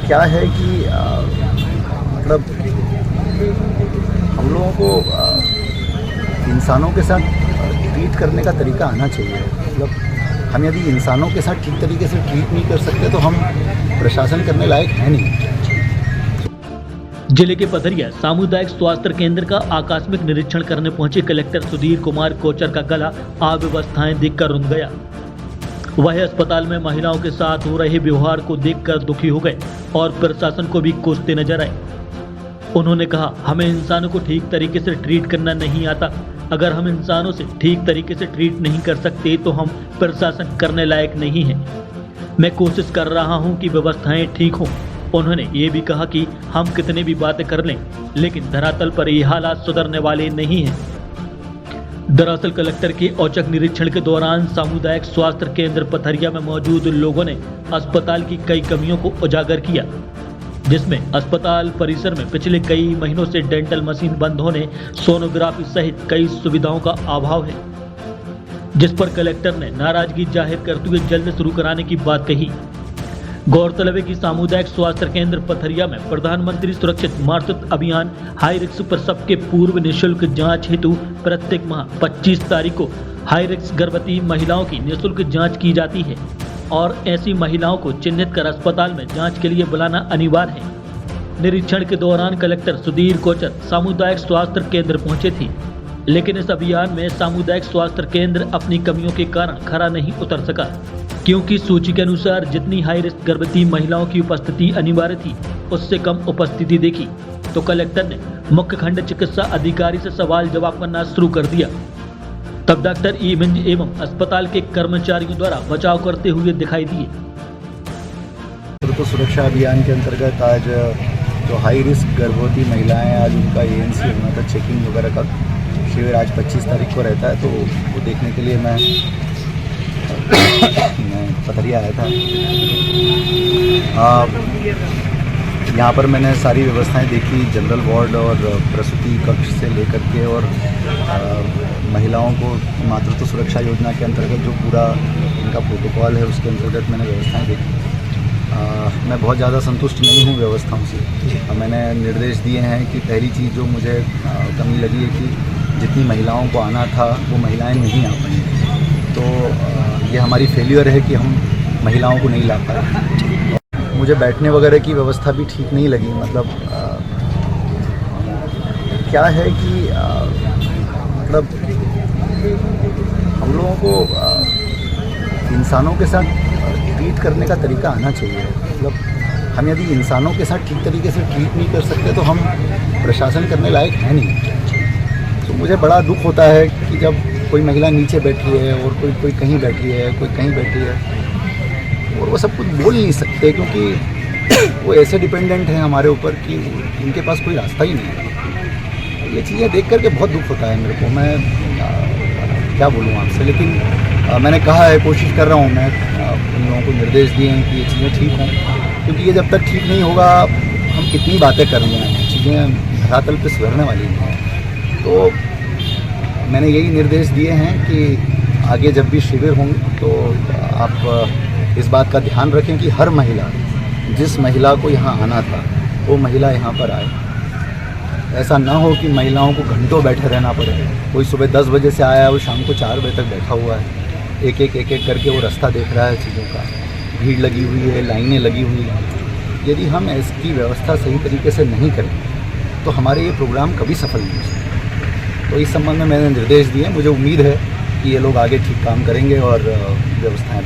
क्या है कि मतलब हम लोगों को इंसानों के साथ ट्रीट करने का तरीका आना चाहिए। मतलब हम यदि इंसानों के साथ ठीक तरीके से ट्रीट नहीं कर सकते तो हम प्रशासन करने लायक है नहीं। जिले के पथरिया सामुदायिक स्वास्थ्य केंद्र का आकस्मिक निरीक्षण करने पहुंचे कलेक्टर सुधीर कुमार कोचर का गला अव्यवस्थाएं देखकर रुंध गया। वह अस्पताल में महिलाओं के साथ हो रहे व्यवहार को देखकर दुखी हो गए और प्रशासन को भी कोसते नजर आए। उन्होंने कहा, हमें इंसानों को ठीक तरीके से ट्रीट करना नहीं आता। अगर हम इंसानों से ठीक तरीके से ट्रीट नहीं कर सकते तो हम प्रशासन करने लायक नहीं हैं। मैं कोशिश कर रहा हूं कि व्यवस्थाएं ठीक हों। उन्होंने ये भी कहा कि हम कितने भी बातें कर लें, लेकिन धरातल पर ये हालात सुधरने वाले नहीं हैं। दरअसल कलेक्टर के औचक निरीक्षण के दौरान सामुदायिक स्वास्थ्य केंद्र पथरिया में मौजूद लोगों ने अस्पताल की कई कमियों को उजागर किया, जिसमें अस्पताल परिसर में पिछले कई महीनों से डेंटल मशीन बंद होने, सोनोग्राफी सहित कई सुविधाओं का अभाव है, जिस पर कलेक्टर ने नाराजगी जाहिर करते हुए जल्द शुरू कराने की बात कही। गौरतलब है कि सामुदायिक स्वास्थ्य केंद्र पथरिया में प्रधानमंत्री सुरक्षित मातृत्व अभियान हाई रिस्क प्रसव के पूर्व निःशुल्क जांच हेतु प्रत्येक माह 25 तारीख को हाई रिस्क गर्भवती महिलाओं की निःशुल्क जांच की जाती है और ऐसी महिलाओं को चिन्हित कर अस्पताल में जांच के लिए बुलाना अनिवार्य है। निरीक्षण के दौरान कलेक्टर सुधीर कोचर सामुदायिक स्वास्थ्य केंद्र पहुंचे थे, लेकिन इस अभियान में सामुदायिक स्वास्थ्य केंद्र अपनी कमियों के कारण खरा नहीं उतर सका, क्योंकि सूची के अनुसार जितनी हाई रिस्क गर्भवती महिलाओं की उपस्थिति अनिवार्य थी उससे कम उपस्थिति देखी। तो कलेक्टर ने मुख्य खंड चिकित्सा अधिकारी से सवाल जवाब करना शुरू कर दिया। तब डॉक्टर ईमिंज एवं अस्पताल के कर्मचारियों द्वारा बचाव करते हुए दिखाई दिए। तो सुरक्षा अभियान के अंतर्गत आज जो हाई रिस्क गर्भवती महिलाएं, आज उनका ANC होना था, चेकिंग वगैरह का शिविर आज 25 तारीख को रहता है, तो वो देखने के लिए मैं पथरिया आया था। यहाँ पर मैंने सारी व्यवस्थाएं देखी, जनरल वार्ड और प्रसूति कक्ष से लेकर के और महिलाओं को मातृत्व सुरक्षा योजना के अंतर्गत जो पूरा इनका प्रोटोकॉल है उसके अंतर्गत मैंने व्यवस्थाएं देखी। मैं बहुत ज़्यादा संतुष्ट नहीं हूँ व्यवस्थाओं से। मैंने निर्देश दिए हैं कि पहली चीज़ जो मुझे कमी लगी है कि जितनी महिलाओं को आना था वो महिलाएं नहीं आ पाई, तो ये हमारी फेल्यूर है कि हम महिलाओं को नहीं ला पाए। मुझे बैठने वगैरह की व्यवस्था भी ठीक नहीं लगी। मतलब क्या है कि मतलब हम लोगों को इंसानों के साथ ट्रीट करने का तरीका आना चाहिए। मतलब हम यदि इंसानों के साथ ठीक तरीके से ट्रीट नहीं कर सकते तो हम प्रशासन करने लायक है नहीं। तो मुझे बड़ा दुख होता है कि जब कोई महिला नीचे बैठी है और कोई कहीं बैठी है, कोई कहीं बैठी है और वो सब कुछ बोल नहीं सकते, क्योंकि वो ऐसे डिपेंडेंट हैं हमारे ऊपर कि उनके पास कोई रास्ता ही नहीं है। ये चीज़ें देख करके बहुत दुख होता है मेरे को। मैं क्या बोलूँ आपसे, लेकिन मैंने कहा है, कोशिश कर रहा हूँ मैं, उन लोगों को निर्देश दिए हैं कि ये चीज़ें ठीक हों, क्योंकि ये जब तक ठीक नहीं होगा हम कितनी बातें कर रहे हैं, चीज़ें धरातल पर सुधरने वाली नहीं हैं। तो मैंने यही निर्देश दिए हैं कि आगे जब भी शिविर होंगे तो आप इस बात का ध्यान रखें कि हर महिला, जिस महिला को यहाँ आना था वो महिला यहाँ पर आए। ऐसा ना हो कि महिलाओं को घंटों बैठे रहना पड़े। कोई सुबह 10 बजे से आया है, वो शाम को 4 बजे तक बैठा हुआ है, एक एक करके वो रास्ता देख रहा है चीज़ों का। भीड़ लगी हुई है, लाइनें लगी हुई हैं। यदि हम इसकी व्यवस्था सही तरीके से नहीं करें तो हमारे ये प्रोग्राम कभी सफल नहीं हो सकते। तो इस संबंध में मैंने निर्देश दिए। मुझे उम्मीद है कि ये लोग आगे ठीक काम करेंगे और व्यवस्थाएं